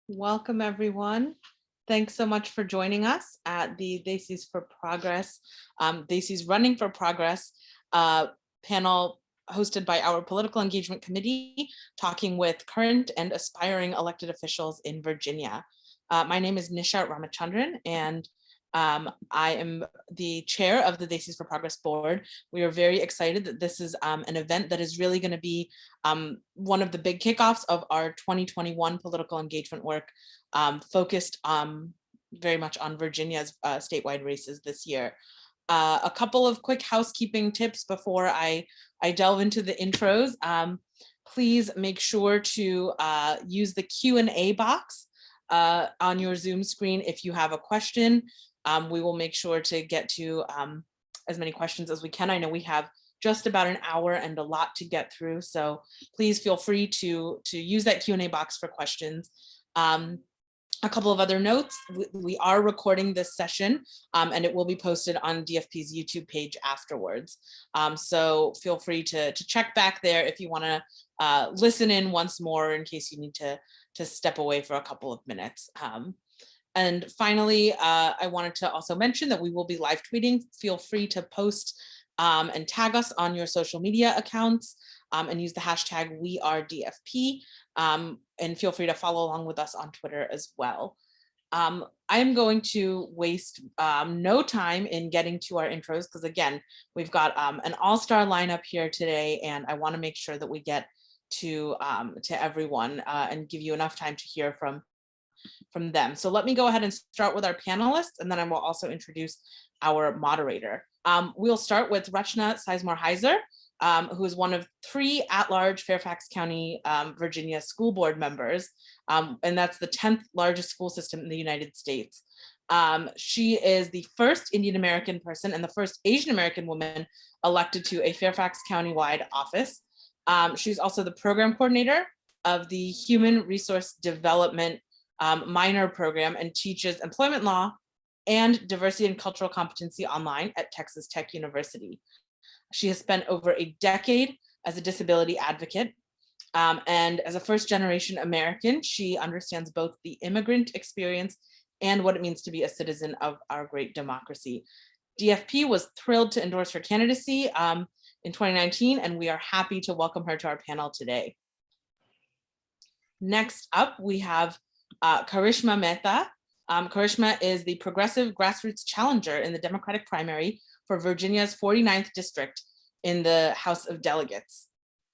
Welcome, everyone. Thanks so much for joining us at the Desis for Progress, Desis Running for Progress panel hosted by our Political Engagement Committee, talking with current and aspiring elected officials in Virginia. My name is Nisha Ramachandran, and I am the chair of the Desis for Progress board. We are very excited that this is an event that is really going to be one of the big kickoffs of our 2021 political engagement work, focused very much on Virginia's statewide races this year. A couple of quick housekeeping tips before I delve into the intros. Please make sure to use the Q&A box on your Zoom screen if you have a question. We will make sure to get to as many questions as we can. I know we have just about an hour and a lot to get through, so please feel free to use that Q&A box for questions. A couple of other notes: we are recording this session and it will be posted on DFP's YouTube page afterwards. So feel free to check back there if you want to listen in once more in case you need to step away for a couple of minutes. And finally, I wanted to also mention that we will be live tweeting. Feel free to post and tag us on your social media accounts and use the hashtag #WeAreDFP. And feel free to follow along with us on Twitter as well. I am going to waste no time in getting to our intros because, again, we've got an all-star lineup here today, and I want to make sure that we get to everyone and give you enough time to hear from them. So let me go ahead and start with our panelists, and then I will also introduce our moderator. We'll start with Rachna Sizemore Heizer, who is one of 3 at-large Fairfax County, Virginia school board members, and that's the 10th largest school system in the United States. She is the first Indian American person and the first Asian American woman elected to a Fairfax County-wide office. She's also the program coordinator of the Human Resource Development minor program and teaches employment law and diversity and cultural competency online at Texas Tech University. She has spent over a decade as a disability advocate, and as a first-generation American, she understands both the immigrant experience and what it means to be a citizen of our great democracy. DFP was thrilled to endorse her candidacy in 2019, and we are happy to welcome her to our panel today. Next up, we have Karishma Mehta. Karishma is the progressive grassroots challenger in the Democratic primary for Virginia's 49th district in the House of Delegates.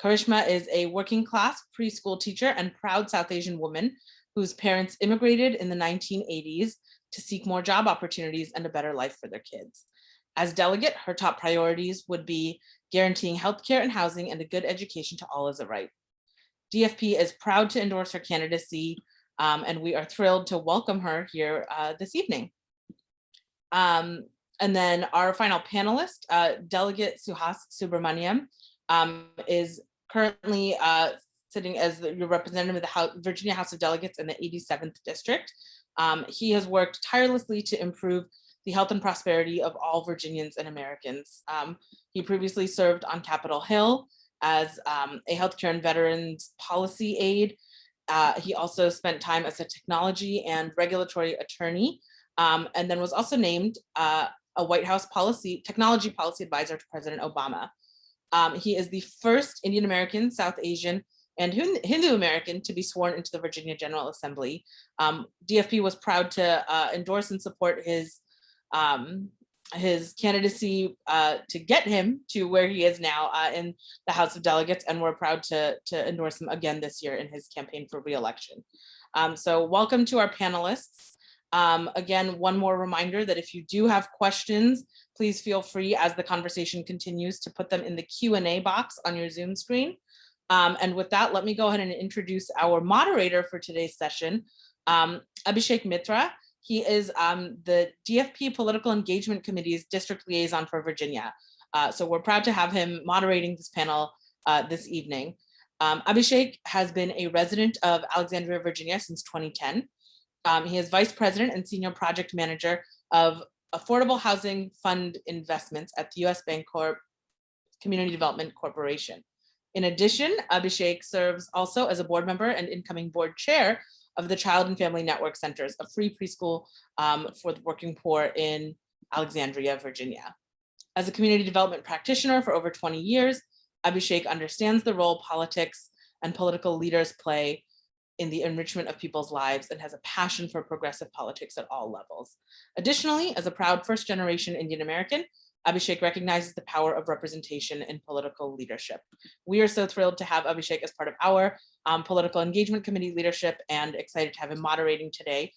Karishma is a working class preschool teacher and proud South Asian woman whose parents immigrated in the 1980s to seek more job opportunities and a better life for their kids. As delegate, her top priorities would be guaranteeing healthcare and housing and a good education to all as a right. DFP is proud to endorse her candidacy, and we are thrilled to welcome her here this evening. And then our final panelist, Delegate Suhas Subramanyam, is currently sitting as the representative of the Virginia House of Delegates in the 87th District. He has worked tirelessly to improve the health and prosperity of all Virginians and Americans. He previously served on Capitol Hill as a healthcare and veterans policy aide. He also spent time as a technology and regulatory attorney, and then was also named a White House technology policy advisor to President Obama. He is the first Indian American, South Asian, and Hindu American to be sworn into the Virginia General Assembly. DFP was proud to endorse and support his candidacy to get him to where he is now in the House of Delegates, and we're proud to endorse him again this year in his campaign for re-election. So welcome to our panelists. Again, one more reminder that if you do have questions, please feel free as the conversation continues to put them in the Q&A box on your Zoom screen. And with that, let me go ahead and introduce our moderator for today's session, Abhisek Mitra. He is the DFP Political Engagement Committee's district liaison for Virginia. So we're proud to have him moderating this panel this evening. Abhisek has been a resident of Alexandria, Virginia since 2010. He is vice president and senior project manager of Affordable Housing Fund Investments at the U.S. Bancorp Community Development Corporation. In addition, Abhisek serves also as a board member and incoming board chair of the Child and Family Network Centers, a free preschool for the working poor in Alexandria, Virginia. As a community development practitioner for over 20 years, Abhisek understands the role politics and political leaders play in the enrichment of people's lives and has a passion for progressive politics at all levels. Additionally, as a proud first-generation Indian American, Abhisek recognizes the power of representation in political leadership. We are so thrilled to have Abhisek as part of our political engagement committee leadership and excited to have him moderating today.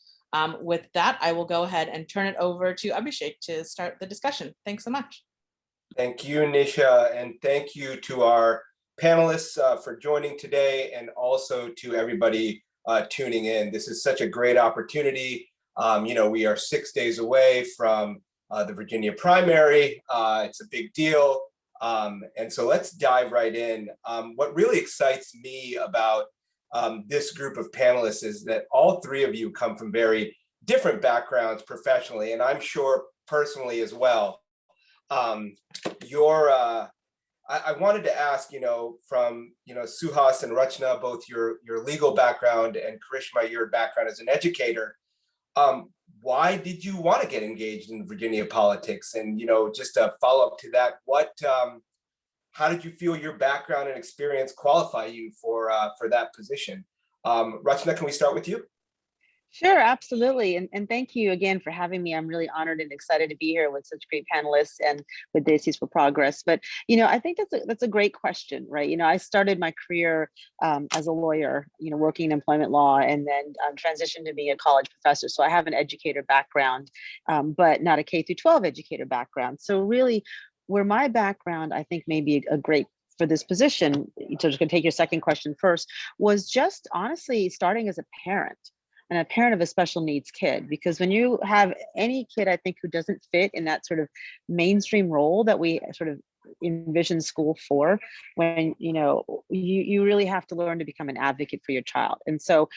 With that, I will go ahead and turn it over to Abhisek to start the discussion. Thanks so much. Thank you, Nisha, and thank you to our panelists for joining today, and also to everybody tuning in. This is such a great opportunity. We are 6 days away from the Virginia primary. It's a big deal. And so let's dive right in. What really excites me about this group of panelists is that all three of you come from very different backgrounds professionally, and I'm sure personally as well. I wanted to ask, from, Suhas and Rachna, both your legal background, and Karishma, your background as an educator, why did you want to get engaged in Virginia politics? And, just a follow up to that, how did you feel your background and experience qualify you for that position? Rachna, can we start with you? Sure, absolutely. And thank you again for having me. I'm really honored and excited to be here with such great panelists and with Desis for Progress. But, I think that's a great question, right? I started my career as a lawyer, working in employment law, and then transitioned to being a college professor. So I have an educator background, but not a K through 12 educator background. So really, where my background, I think, may be a great for this position, so just gonna take your second question first, was just honestly starting as a parent. And a parent of a special needs kid, because when you have any kid, I think, who doesn't fit in that sort of mainstream role that we sort of envision school for, when, you really have to learn to become an advocate for your child. And so,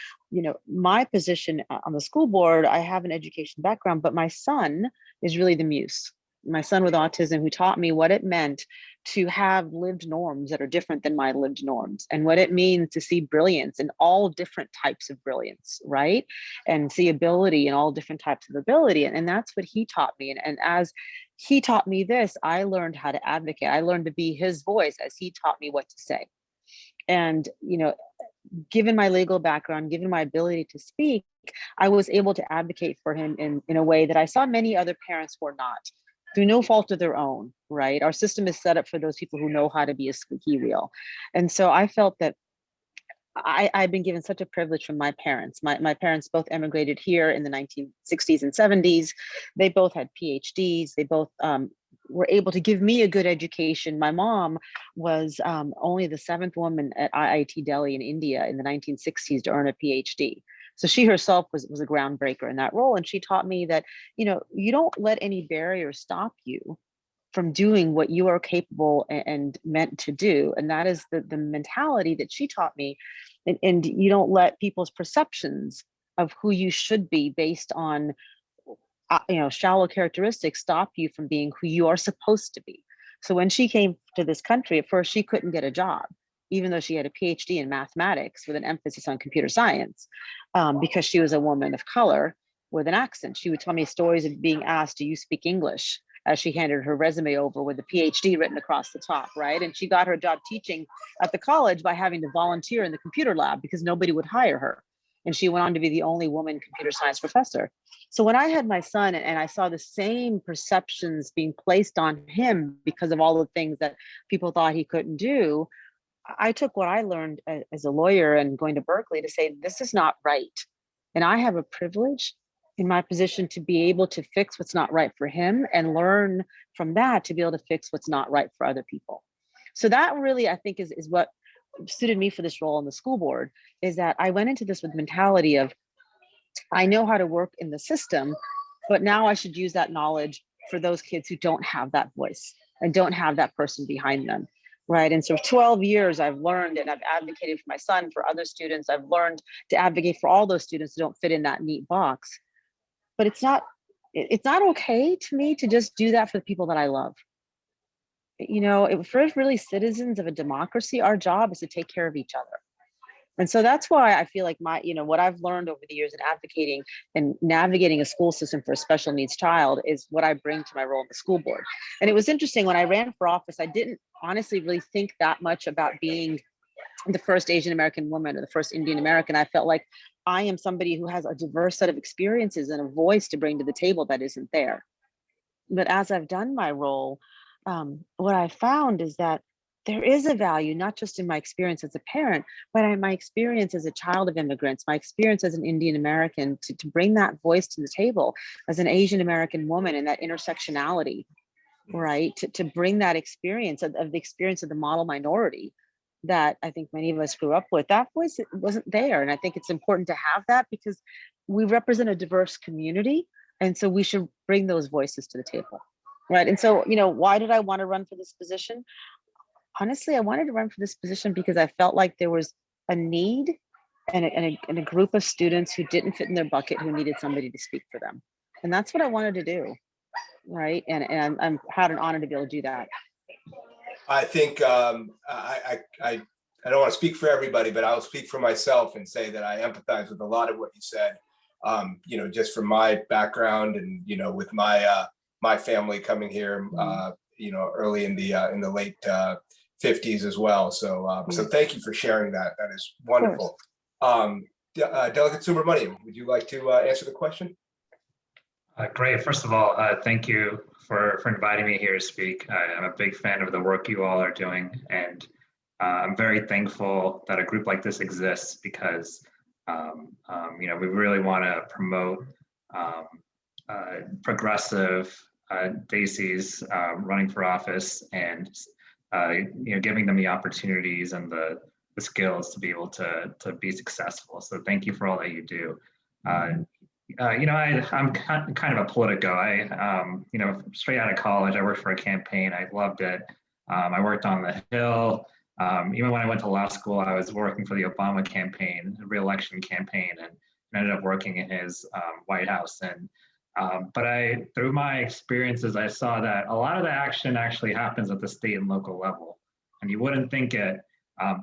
my position on the school board, I have an education background, but my son is really the muse. My son with autism, who taught me what it meant to have lived norms that are different than my lived norms, and what it means to see brilliance in all different types of brilliance, right? And see ability in all different types of ability. And that's what he taught me. And as he taught me this, I learned how to advocate. I learned to be his voice as he taught me what to say. And, given my legal background, given my ability to speak, I was able to advocate for him in a way that I saw many other parents were not, through no fault of their own, right? Our system is set up for those people who know how to be a squeaky wheel. And so I felt that I've been given such a privilege from my parents. My parents both emigrated here in the 1960s and 70s. They both had PhDs. They both were able to give me a good education. My mom was only the 7th woman at IIT Delhi in India in the 1960s to earn a PhD. So she herself was a groundbreaker in that role. And she taught me that, you don't let any barrier stop you from doing what you are capable and meant to do. And that is the mentality that she taught me. And you don't let people's perceptions of who you should be based on, shallow characteristics stop you from being who you are supposed to be. So when she came to this country, at first she couldn't get a job, even though she had a PhD in mathematics with an emphasis on computer science, because she was a woman of color with an accent. She would tell me stories of being asked, "Do you speak English?" as she handed her resume over with a PhD written across the top, right? And she got her job teaching at the college by having to volunteer in the computer lab because nobody would hire her. And she went on to be the only woman computer science professor. So when I had my son and I saw the same perceptions being placed on him because of all the things that people thought he couldn't do, I took what I learned as a lawyer and going to Berkeley to say, this is not right. And I have a privilege in my position to be able to fix what's not right for him and learn from that to be able to fix what's not right for other people. So that really, I think, is what suited me for this role on the school board, is that I went into this with mentality of, I know how to work in the system, but now I should use that knowledge for those kids who don't have that voice and don't have that person behind them. Right. And so 12 years I've learned, and I've advocated for my son, for other students. I've learned to advocate for all those students who don't fit in that neat box. But it's not okay to me to just do that for the people that I love. For really citizens of a democracy, our job is to take care of each other. And so that's why I feel like what I've learned over the years in advocating and navigating a school system for a special needs child is what I bring to my role in the school board. And it was interesting when I ran for office, I didn't honestly really think that much about being the first Asian American woman or the first Indian American. I felt like I am somebody who has a diverse set of experiences and a voice to bring to the table that isn't there. But as I've done my role, what I found is that there is a value, not just in my experience as a parent, but in my experience as a child of immigrants, my experience as an Indian American, to bring that voice to the table as an Asian American woman and that intersectionality, right? To bring that experience of the experience of the model minority that I think many of us grew up with. That voice wasn't there. And I think it's important to have that because we represent a diverse community. And so we should bring those voices to the table. Right. And so, why did I want to run for this position? Honestly, I wanted to run for this position because I felt like there was a need and a group of students who didn't fit in their bucket who needed somebody to speak for them. And that's what I wanted to do. Right. And I'm proud and honored to be able to do that. I think I don't want to speak for everybody, but I'll speak for myself and say that I empathize with a lot of what you said. Just from my background and with my family coming here, early in the late 50s as well. So so thank you for sharing that. That is wonderful. Delegate Subramanyam, would you like to answer the question? Great. First of all, thank you for inviting me here to speak. I'm a big fan of the work you all are doing, and I'm very thankful that a group like this exists because we really want to promote progressive Desis running for office and giving them the opportunities and the skills to be able to be successful. So thank you for all that you do. I'm kind of a politico. Straight out of college, I worked for a campaign. I loved it. I worked on the Hill. Even when I went to law school, I was working for the Obama campaign, the re-election campaign, and ended up working in his White House. And but through my experiences, I saw that a lot of the action actually happens at the state and local level, and you wouldn't think it.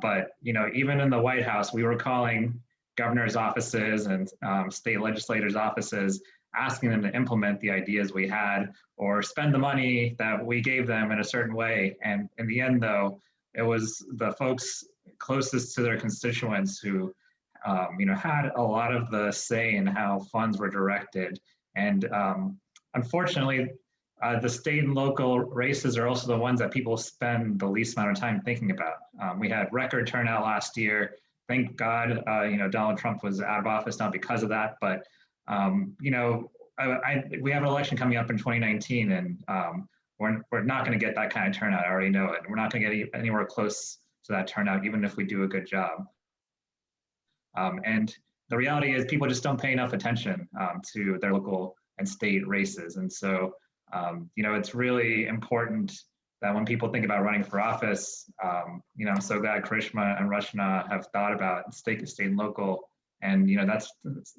But even in the White House, we were calling governors' offices and state legislators' offices, asking them to implement the ideas we had or spend the money that we gave them in a certain way. And in the end, though, it was the folks closest to their constituents who, had a lot of the say in how funds were directed. And unfortunately, the state and local races are also the ones that people spend the least amount of time thinking about. We had record turnout last year. Thank God, Donald Trump was out of office, not because of that, but, we have an election coming up in 2019 and we're not gonna get that kind of turnout, I already know it. We're not gonna get anywhere close to that turnout, even if we do a good job. And the reality is people just don't pay enough attention to their local and state races. And so, it's really important that when people think about running for office, I'm so glad Karishma and Rachna have thought about state and local. And,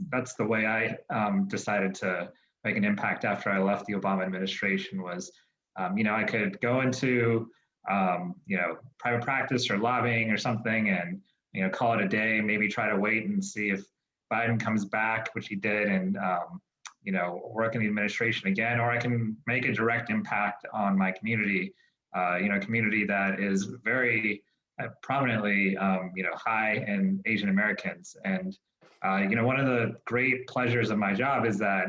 that's the way I decided to make an impact after I left the Obama administration was, I could go into, private practice or lobbying or something and, call it a day, maybe try to wait and see if Biden comes back, which he did, and, work in the administration again, or I can make a direct impact on my community, a community that is very prominently, high in Asian Americans. And, one of the great pleasures of my job is that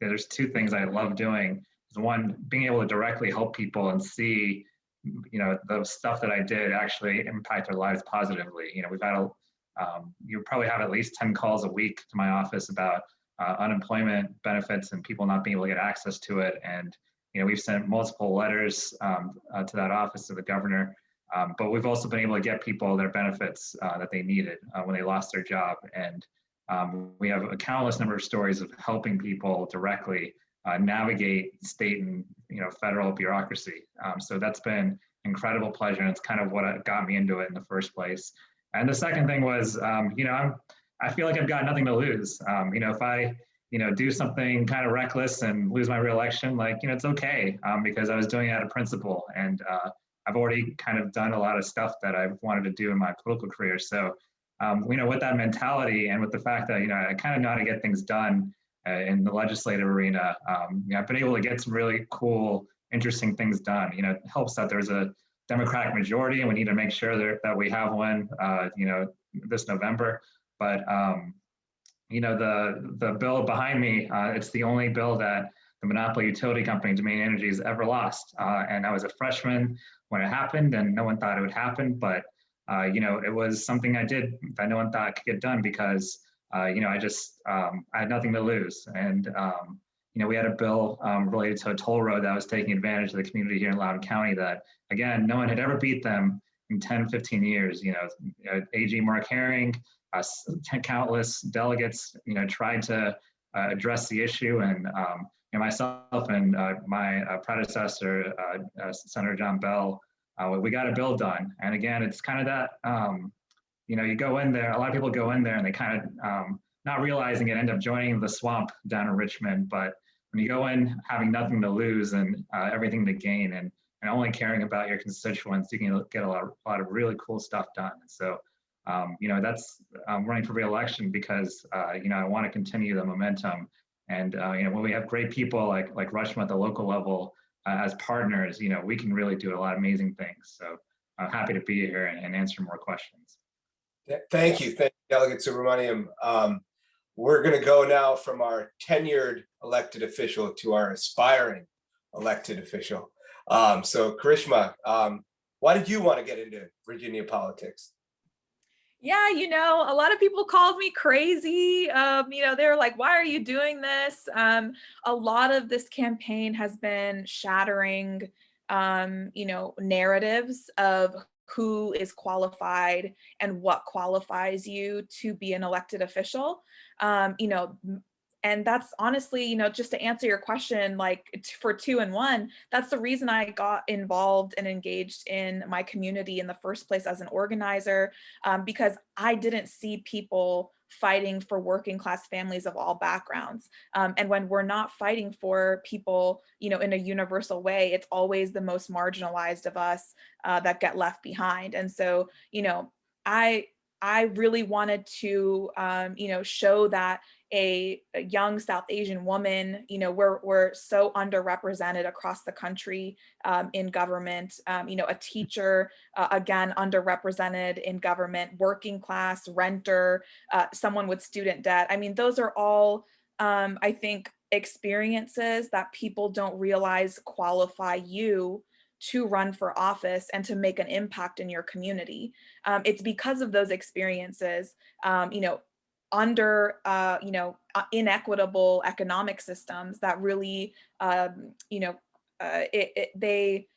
there's two things I love doing. One, being able to directly help people and see, the stuff that I did actually impact their lives positively. We've had you probably have at least 10 calls a week to my office about unemployment benefits and people not being able to get access to it. And, we've sent multiple letters to that office, to the governor, but we've also been able to get people their benefits that they needed when they lost their job. And we have a countless number of stories of helping people directly navigate state and federal bureaucracy. So that's been incredible pleasure, and it's kind of what got me into it in the first place. And the second thing was, I feel like I've got nothing to lose. If I do something kind of reckless and lose my reelection, it's okay, because I was doing it out of principle, and I've already kind of done a lot of stuff that I've wanted to do in my political career. So with that mentality and with the fact that, I kind of know how to get things done in the legislative arena, I've been able to get some really cool, interesting things done. It helps that there's a Democratic majority, and we need to make sure that we have one, this November. But the bill behind me, it's the only bill that the monopoly utility company, Dominion Energy, has ever lost. And I was a freshman when it happened, and no one thought it would happen. But it was something I did that no one thought could get done because I had nothing to lose. And we had a bill related to a toll road that was taking advantage of the community here in Loudoun County that, again, no one had ever beat them in 10, 15 years. AG Mark Herring, countless delegates, tried to address the issue. And myself and my predecessor, Senator John Bell, we got a bill done. And again, it's kind of that, you go in there, a lot of people go in there and they kind of, not realizing it, end up joining the swamp down in Richmond. But when you go in having nothing to lose and everything to gain and only caring about your constituents, you can get a lot of really cool stuff done. So, that's running for re-election because, I want to continue the momentum. And, when we have great people like Rachna at the local level as partners, we can really do a lot of amazing things. So I'm happy to be here and answer more questions. Thank you, Delegate Subramanyam. We're going to go now from our tenured elected official to our aspiring elected official. So Karishma, why did you want to get into Virginia politics? Yeah, a lot of people called me crazy. They were like, why are you doing this? A lot of this campaign has been shattering, narratives of who is qualified and what qualifies you to be an elected official. And that's honestly, just to answer your question, like for 2 and 1, that's the reason I got involved and engaged in my community in the first place as an organizer, because I didn't see people fighting for working class families of all backgrounds. And when we're not fighting for people, in a universal way, it's always the most marginalized of us that get left behind. And so, I really wanted to, show that a young South Asian woman, we're so underrepresented across the country in government, a teacher, again, underrepresented in government, working class, renter, someone with student debt. I mean, those are all, I think, experiences that people don't realize qualify you to run for office and to make an impact in your community. It's because of those experiences, under inequitable economic systems that really they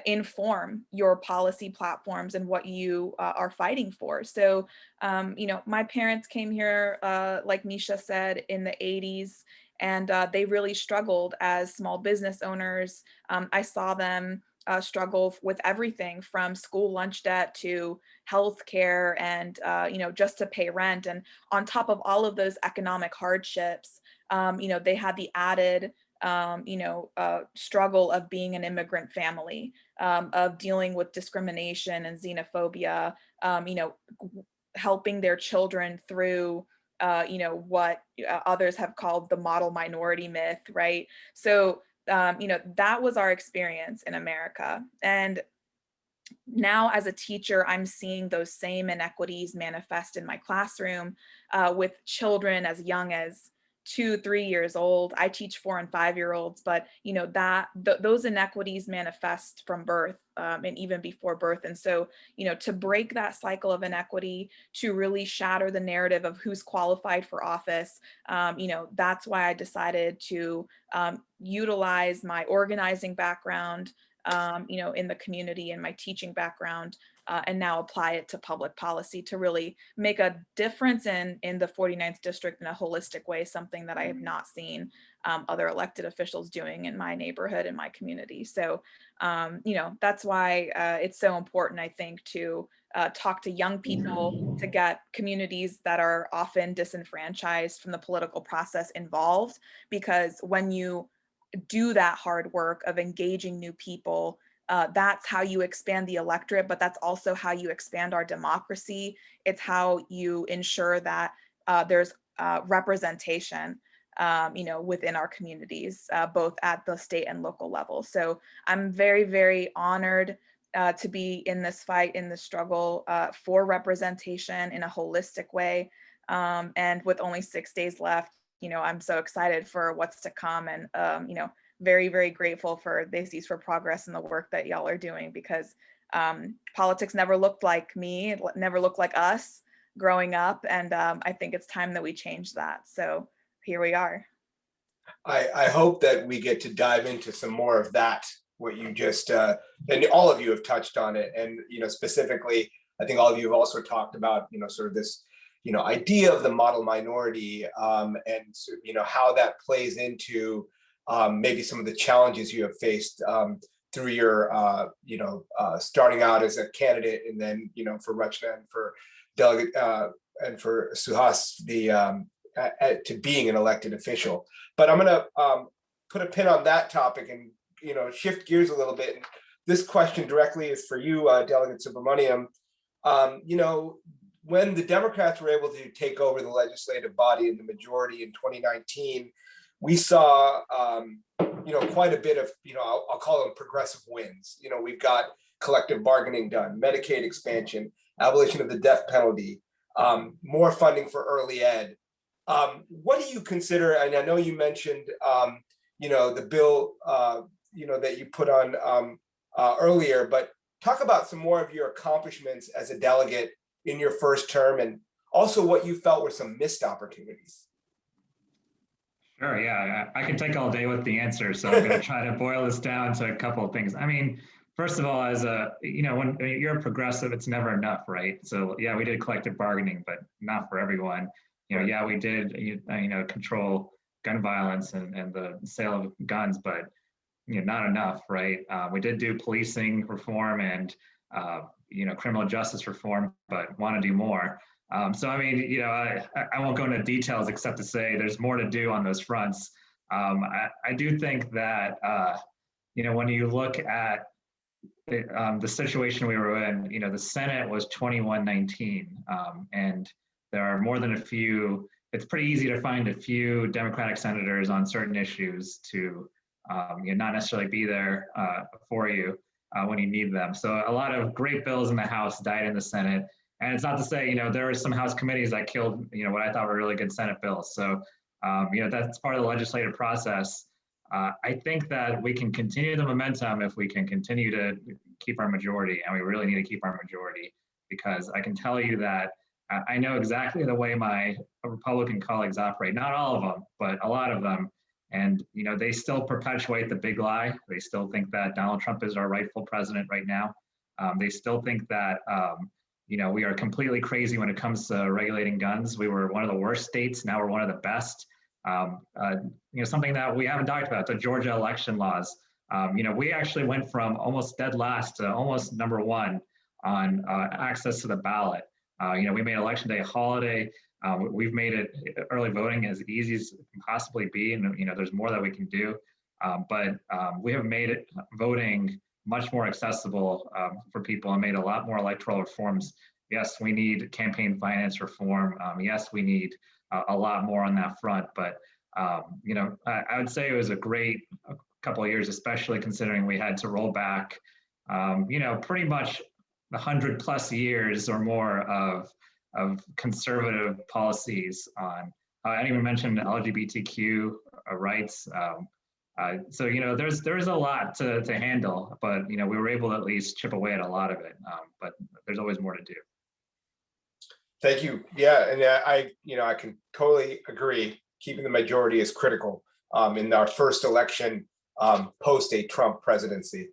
inform your policy platforms and what you are fighting for. So my parents came here, like Misha said, in the 80s, and they really struggled as small business owners. I saw them struggle with everything from school lunch debt to healthcare and just to pay rent. And on top of all of those economic hardships, they had the added struggle of being an immigrant family, of dealing with discrimination and xenophobia, helping their children through what others have called the model minority myth, right? So that was our experience in America. And now as a teacher, I'm seeing those same inequities manifest in my classroom with children as young as 2-3 years old. I teach 4 and 5-year-olds, but those inequities manifest from birth and even before birth. And so, to break that cycle of inequity, to really shatter the narrative of who's qualified for office, that's why I decided to utilize my organizing background, in the community and my teaching background, and now apply it to public policy to really make a difference in the 49th district in a holistic way, something that I have not seen other elected officials doing in my neighborhood and my community. So, that's why it's so important, I think, to talk to young people, to get communities that are often disenfranchised from the political process involved, because when you do that hard work of engaging new people, That's how you expand the electorate, but that's also how you expand our democracy. It's how you ensure that there's representation, within our communities, both at the state and local level. So I'm very, very honored to be in this fight, in this struggle for representation in a holistic way. And with only 6 days left, I'm so excited for what's to come, and very, very grateful for Desis for Progress and the work that y'all are doing, because politics never looked like me, it never looked like us growing up. And I think it's time that we change that. So here we are. I hope that we get to dive into some more of that, what you just, and all of you have touched on it. And, specifically, I think all of you have also talked about, sort of this, idea of the model minority, and, how that plays into maybe some of the challenges you have faced through your, starting out as a candidate, and then, for Rachna and for Delegate and for Suhas, to being an elected official. But I'm going to put a pin on that topic and shift gears a little bit. And this question directly is for you, Delegate Subramanyam. When the Democrats were able to take over the legislative body and the majority in 2019, we saw quite a bit of I'll call them progressive wins. We've got collective bargaining done, Medicaid expansion, abolition of the death penalty, more funding for early ed. What do you consider, and I know you mentioned, the bill, that you put on earlier, but talk about some more of your accomplishments as a delegate in your first term, and also what you felt were some missed opportunities. Sure, yeah, I can take all day with the answer, so I'm going to try to boil this down to a couple of things. I mean, first of all, as when you're a progressive, it's never enough, right? So yeah, we did collective bargaining, but not for everyone. Yeah, we did, control gun violence and the sale of guns, but not enough, right? We did do policing reform and criminal justice reform, but want to do more. So I mean, I won't go into details except to say there's more to do on those fronts. I do think that when you look at the situation we were in, the Senate was 21-19, and there are more than a few. It's pretty easy to find a few Democratic senators on certain issues to not necessarily be there for you when you need them. So a lot of great bills in the House died in the Senate. And it's not to say, there were some House committees that killed, what I thought were really good Senate bills. So, that's part of the legislative process. I think that we can continue the momentum if we can continue to keep our majority, and we really need to keep our majority, because I can tell you that I know exactly the way my Republican colleagues operate. Not all of them, but a lot of them. And, they still perpetuate the big lie. They still think that Donald Trump is our rightful president right now. They still think that, we are completely crazy when it comes to regulating guns. We were one of the worst states. Now we're one of the best. Something that we haven't talked about, the Georgia election laws. We actually went from almost dead last to almost number one on access to the ballot. We made Election Day a holiday. We've made it early voting as easy as it can possibly be, and there's more that we can do. But we have made it voting much more accessible for people, and made a lot more electoral reforms. Yes, we need campaign finance reform. Yes, we need a lot more on that front. But I would say it was a great couple of years, especially considering we had to roll back, pretty much 100+ years or more of conservative policies on. I didn't even mention LGBTQ rights. So there's a lot to handle, but we were able to at least chip away at a lot of it. But there's always more to do. Thank you. Yeah, and I can totally agree. Keeping the majority is critical in our first election post a Trump presidency,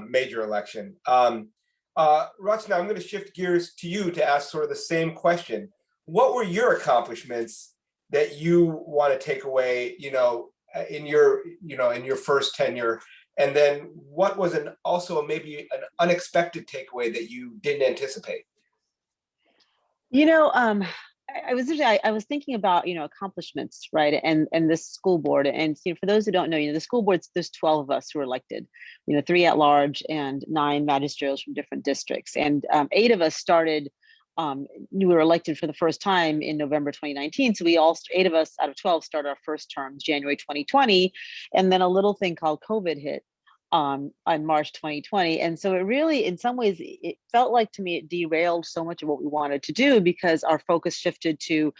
major election. Rachna, I'm going to shift gears to you to ask sort of the same question. What were your accomplishments that you want to take away, in your first tenure? And then what was also maybe an unexpected takeaway that you didn't anticipate? I was thinking about, accomplishments, right? And this school board. And for those who don't know, the school boards, there's 12 of us who are elected, 3 at large and 9 magisterials from different districts. And 8 of us started, we were elected for the first time in November 2019. So 8 of us out of 12 started our first terms January 2020. And then a little thing called COVID hit on March 2020. And so it really, in some ways, it felt like to me, it derailed so much of what we wanted to do because our focus shifted to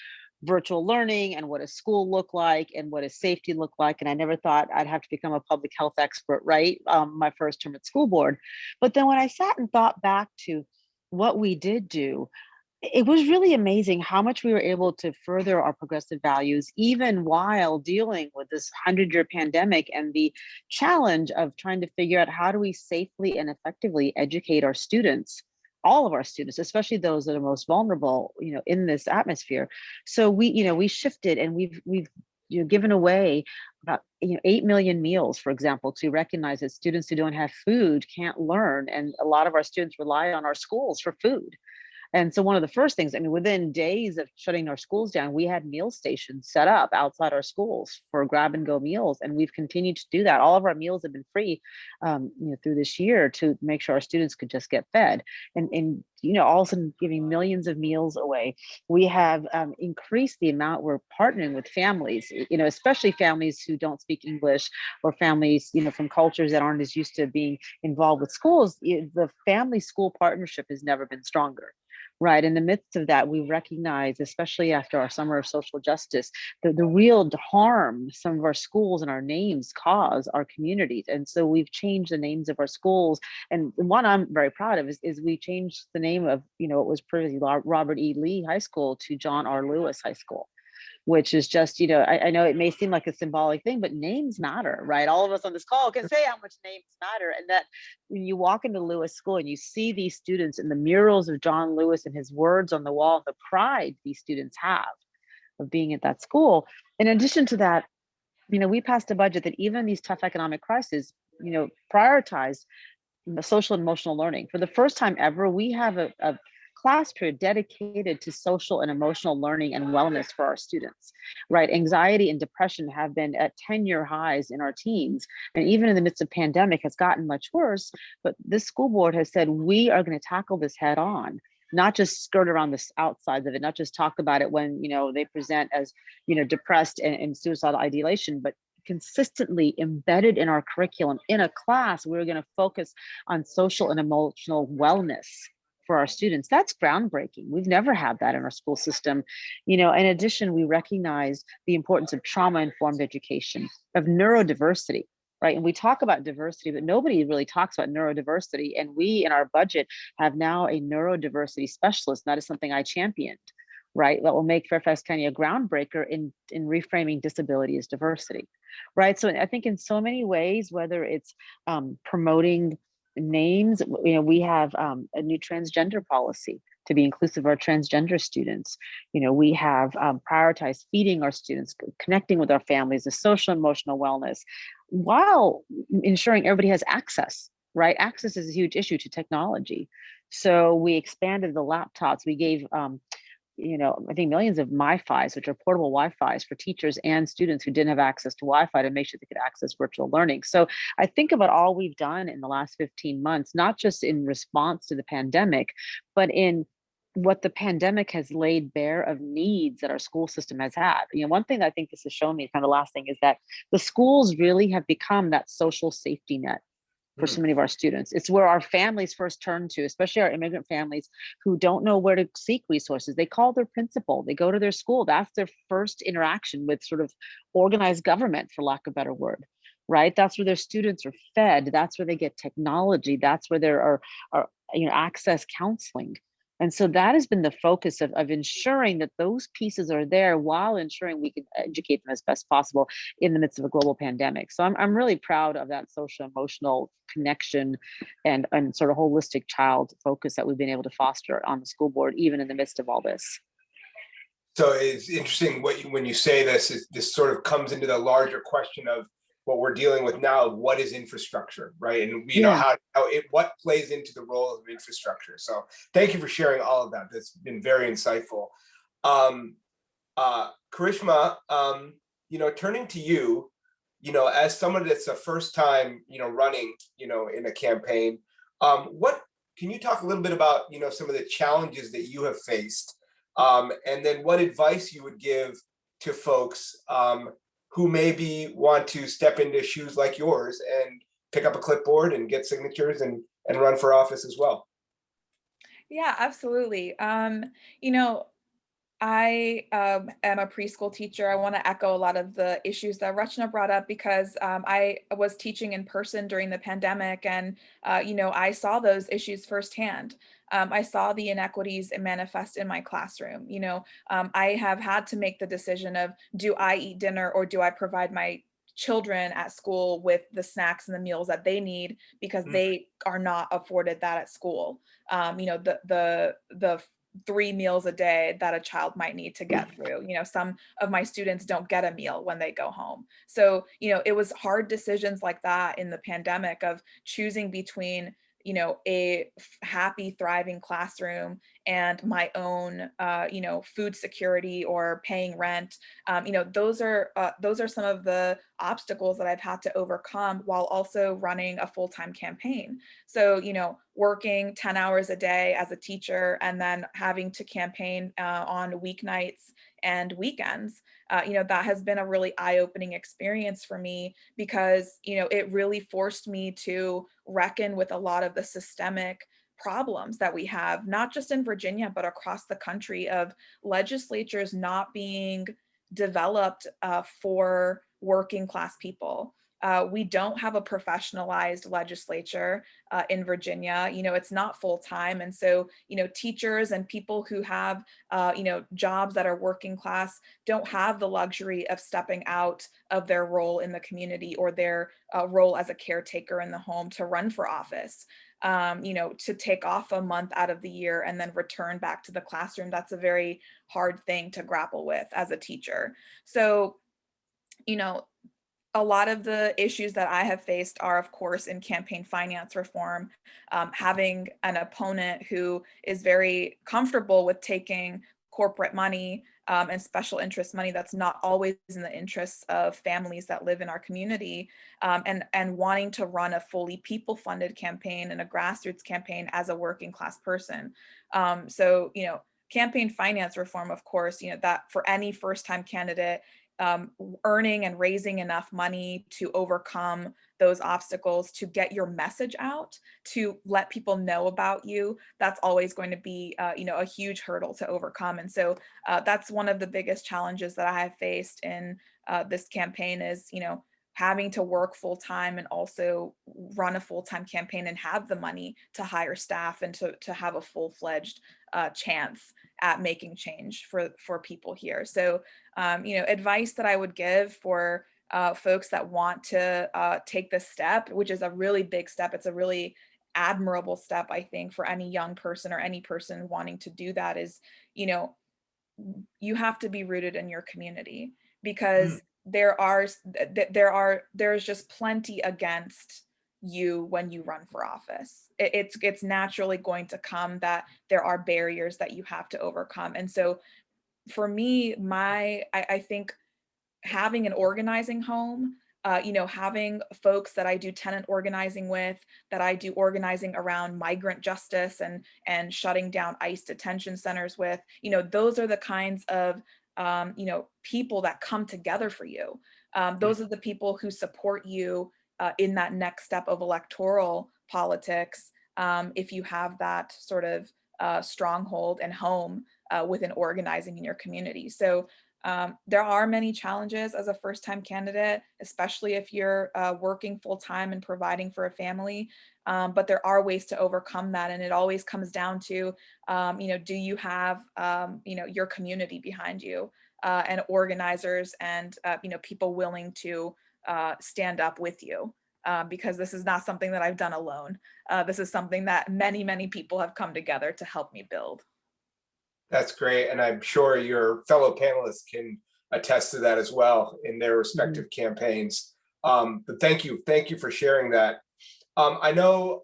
virtual learning and what does school look like and what does safety look like. And I never thought I'd have to become a public health expert, right? My first term at school board. But then when I sat and thought back to what we did do, it was really amazing how much we were able to further our progressive values, even while dealing with this 100-year pandemic and the challenge of trying to figure out how do we safely and effectively educate our students, all of our students, especially those that are most vulnerable, in this atmosphere. So we shifted, and we've given away about 8 million meals, for example, to recognize that students who don't have food can't learn, and a lot of our students rely on our schools for food. And so one of the first things, within days of shutting our schools down, we had meal stations set up outside our schools for grab and go meals. And we've continued to do that. All of our meals have been free, through this year to make sure our students could just get fed. And all of a sudden giving millions of meals away. We have increased the amount we're partnering with families, especially families who don't speak English or families, from cultures that aren't as used to being involved with schools. The family school partnership has never been stronger. Right. In the midst of that, we recognize, especially after our summer of social justice, the real harm some of our schools and our names cause our communities. And so we've changed the names of our schools. And one I'm very proud of is we changed the name of, what was previously Robert E. Lee High School to John R. Lewis High School, which is just, I know it may seem like a symbolic thing, but names matter, right? All of us on this call can say how much names matter. And that when you walk into Lewis School and you see these students in the murals of John Lewis and his words on the wall, the pride these students have of being at that school. In addition to that, we passed a budget that even in these tough economic crises, prioritized social and emotional learning. For the first time ever, we have a class period dedicated to social and emotional learning and wellness for our students, right? Anxiety and depression have been at 10-year highs in our teens. And even in the midst of pandemic has gotten much worse. But this school board has said, we are going to tackle this head on, not just skirt around the outsides of it, not just talk about it when, they present as, depressed and suicidal ideation, but consistently embedded in our curriculum. In a class, we're going to focus on social and emotional wellness for our students. That's groundbreaking. We've never had that in our school system. In addition, we recognize the importance of trauma-informed education, of neurodiversity, right? And we talk about diversity, but nobody really talks about neurodiversity. And we, in our budget, have now a neurodiversity specialist. And that is something I championed, right? That will make Fairfax County a groundbreaker in reframing disability as diversity, right? So I think in so many ways, whether it's promoting names, we have a new transgender policy to be inclusive of our transgender students. We have prioritized feeding our students, connecting with our families, the social emotional wellness, while ensuring everybody has access, right? Access is a huge issue to technology. So we expanded the laptops. We gave I think millions of MiFis, which are portable Wi-Fis for teachers and students who didn't have access to Wi-Fi, to make sure they could access virtual learning. So I think about all we've done in the last 15 months, not just in response to the pandemic, but in what the pandemic has laid bare of needs that our school system has had. One thing that I think this has shown me, kind of last thing, is that the schools really have become that social safety net for so many of our students. It's where our families first turn to, especially our immigrant families who don't know where to seek resources. They call their principal, they go to their school. That's their first interaction with sort of organized government, for lack of a better word, right? That's where their students are fed. That's where they get technology. That's where there are access counseling. And so that has been the focus of ensuring that those pieces are there while ensuring we can educate them as best possible in the midst of a global pandemic. So I'm really proud of that social emotional connection and sort of holistic child focus that we've been able to foster on the school board, even in the midst of all this. So it's interesting when you say this, this sort of comes into the larger question of what we're dealing with now. What is infrastructure, right? And what plays into the role of infrastructure. So thank you for sharing all of that. That's been very insightful. Karishma, turning to you, as someone that's a first time, running, in a campaign, what can you talk a little bit about, some of the challenges that you have faced, and then what advice you would give to folks who maybe want to step into shoes like yours and pick up a clipboard and get signatures and run for office as well? Yeah, absolutely. I am a preschool teacher. I want to echo a lot of the issues that Rachna brought up because I was teaching in person during the pandemic, and I saw those issues firsthand. I saw the inequities manifest in my classroom. I have had to make the decision of, do I eat dinner or do I provide my children at school with the snacks and the meals that they need because they are not afforded that at school. The 3 meals a day that a child might need to get through. Some of my students don't get a meal when they go home. So, it was hard decisions like that in the pandemic of choosing between, a happy, thriving classroom and my own, food security or paying rent. Those are some of the obstacles that I've had to overcome while also running a full-time campaign. So, working 10 hours a day as a teacher and then having to campaign on weeknights and weekends, that has been a really eye-opening experience for me because, it really forced me to reckon with a lot of the systemic problems that we have, not just in Virginia, but across the country, of legislatures not being developed for working class people. We don't have a professionalized legislature in Virginia. It's not full time. And so, teachers and people who have, jobs that are working class don't have the luxury of stepping out of their role in the community or their role as a caretaker in the home to run for office. To take off a month out of the year and then return back to the classroom. That's a very hard thing to grapple with as a teacher. So, a lot of the issues that I have faced are, of course, in campaign finance reform, having an opponent who is very comfortable with taking corporate money and special interest money that's not always in the interests of families that live in our community, and wanting to run a fully people-funded campaign and a grassroots campaign as a working class person. So, campaign finance reform, of course, that for any first-time candidate, earning and raising enough money to overcome those obstacles, to get your message out, to let people know about you, that's always going to be, a huge hurdle to overcome. And so that's one of the biggest challenges that I have faced in this campaign is, having to work full time and also run a full-time campaign and have the money to hire staff and to have a full-fledged chance at making change for people here. So, advice that I would give for folks that want to take this step, which is a really big step. It's a really admirable step, I think, for any young person or any person wanting to do that is, you have to be rooted in your community because there's just plenty against you when you run for office. It's naturally going to come that there are barriers that you have to overcome. And so for me, I think having an organizing home, having folks that I do tenant organizing with, that I do organizing around migrant justice and shutting down ICE detention centers with, those are the kinds of people that come together for you. Those are the people who support you in that next step of electoral politics. If you have that sort of stronghold and home within organizing in your community. So there are many challenges as a first-time candidate, especially if you're working full-time and providing for a family. But there are ways to overcome that. And it always comes down to, do you have, your community behind you and organizers and, people willing to stand up with you? Because this is not something that I've done alone. This is something that many, many people have come together to help me build. That's great. And I'm sure your fellow panelists can attest to that as well in their respective campaigns. But thank you for sharing that. I know,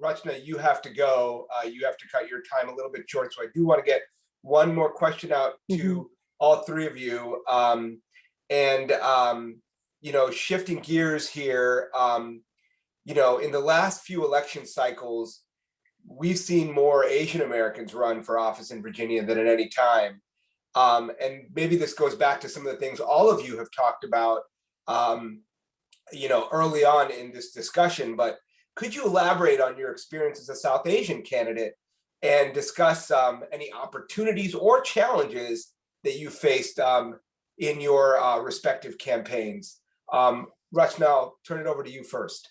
Rachna, you have to go. You have to cut your time a little bit short. So I do want to get one more question out to all three of you. Shifting gears here, in the last few election cycles, we've seen more Asian Americans run for office in Virginia than at any time. And maybe this goes back to some of the things all of you have talked about, early on in this discussion, but could you elaborate on your experience as a South Asian candidate and discuss any opportunities or challenges that you faced in your respective campaigns? Rachna, I'll turn it over to you first.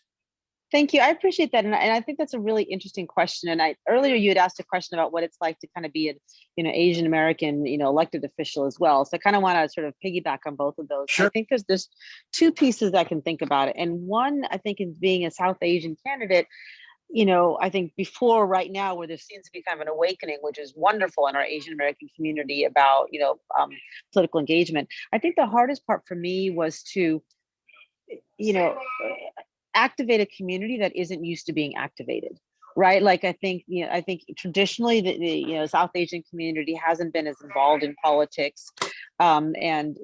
Thank you. I appreciate that. And I think that's a really interesting question. And earlier you had asked a question about what it's like to kind of be an Asian American, elected official as well. So I kind of want to sort of piggyback on both of those. Sure. I think there's two pieces I can think about it. And one, I think, is being a South Asian candidate, I think before right now, where there seems to be kind of an awakening, which is wonderful in our Asian American community about, political engagement. I think the hardest part for me was to, activate a community that isn't used to being activated, right? Like I think traditionally the South Asian community hasn't been as involved in politics. And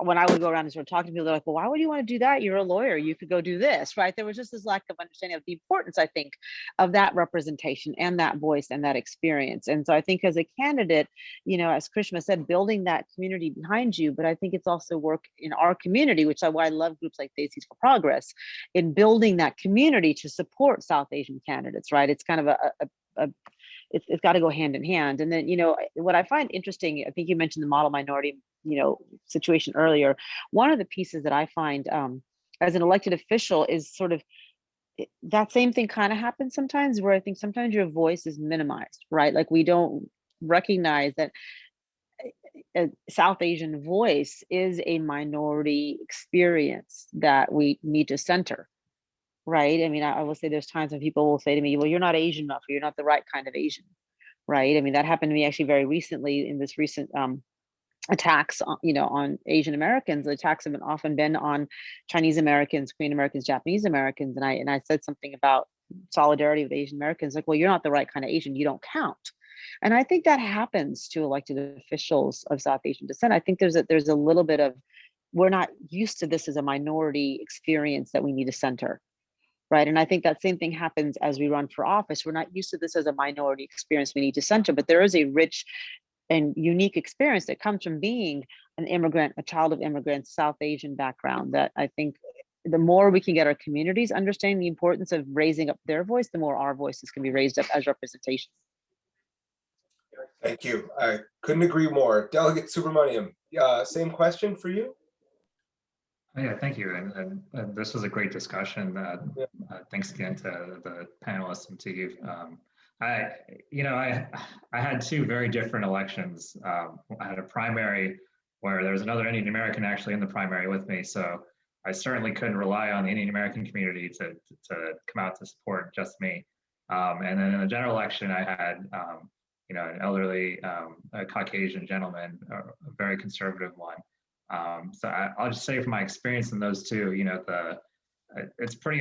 when I would go around and sort of talk to people, they're like, well, why would you want to do that? You're a lawyer, you could go do this, right? There was just this lack of understanding of the importance, I think, of that representation and that voice and that experience. And so I think as a candidate, as Karishma said, building that community behind you, but I think it's also work in our community, which is why I love groups like Desis for Progress, in building that community to support South Asian candidates, right? It's kind of it's got to go hand in hand. And then, what I find interesting, I think you mentioned the model minority, situation earlier. One of the pieces that I find as an elected official is sort of that same thing kind of happens sometimes, where I think sometimes your voice is minimized, right? Like we don't recognize that a South Asian voice is a minority experience that we need to center. Right. I mean, I will say there's times when people will say to me, well, you're not Asian enough, or you're not the right kind of Asian. Right. I mean, that happened to me actually very recently in this recent attacks, on Asian Americans. The attacks have often been on Chinese Americans, Korean Americans, Japanese Americans. And I said something about solidarity with Asian Americans, like, well, you're not the right kind of Asian. You don't count. And I think that happens to elected officials of South Asian descent. I think there's a little bit of, we're not used to this as a minority experience that we need to center. Right. And I think that same thing happens as we run for office. We're not used to this as a minority experience we need to center, but there is a rich and unique experience that comes from being an immigrant, a child of immigrants, South Asian background, that I think the more we can get our communities understanding the importance of raising up their voice, the more our voices can be raised up as representation. Thank you. I couldn't agree more. Delegate Subramanyam, same question for you. Yeah, thank you. And this was a great discussion. Thanks again to the panelists and to you. I had two very different elections. I had a primary where there was another Indian American actually in the primary with me. So I certainly couldn't rely on the Indian American community to come out to support just me. And then in the general election, I had, an elderly a Caucasian gentleman, a very conservative one. So I'll just say from my experience in those two, it's pretty,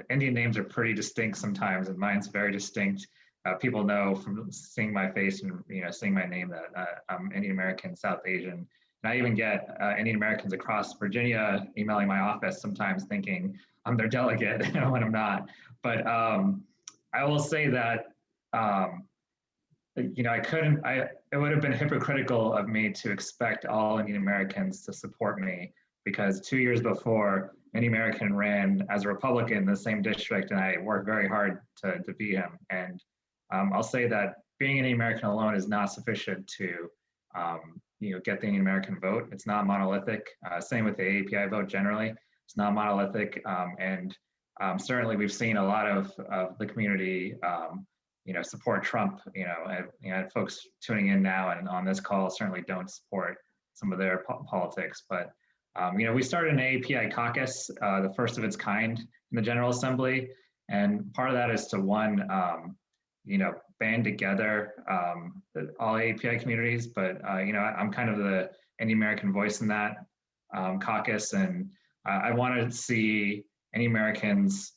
Indian names are pretty distinct sometimes, and mine's very distinct. People know from seeing my face and, seeing my name that I'm Indian American, South Asian. And I even get Indian Americans across Virginia emailing my office sometimes thinking I'm their delegate when I'm not. But I will say that, it would have been hypocritical of me to expect all Indian Americans to support me, because 2 years before, Indian American ran as a Republican in the same district, and I worked very hard to beat him. And I'll say that being Indian American alone is not sufficient to, get the Indian American vote. It's not monolithic. Same with the AAPI vote generally. It's not monolithic. And certainly we've seen a lot of the community support Trump, and folks tuning in now and on this call certainly don't support some of their politics. But, we started an AAPI caucus, the first of its kind in the General Assembly. And part of that is to, one, band together all AAPI communities. But, I'm kind of the Indian American voice in that caucus. And I wanted to see Indian Americans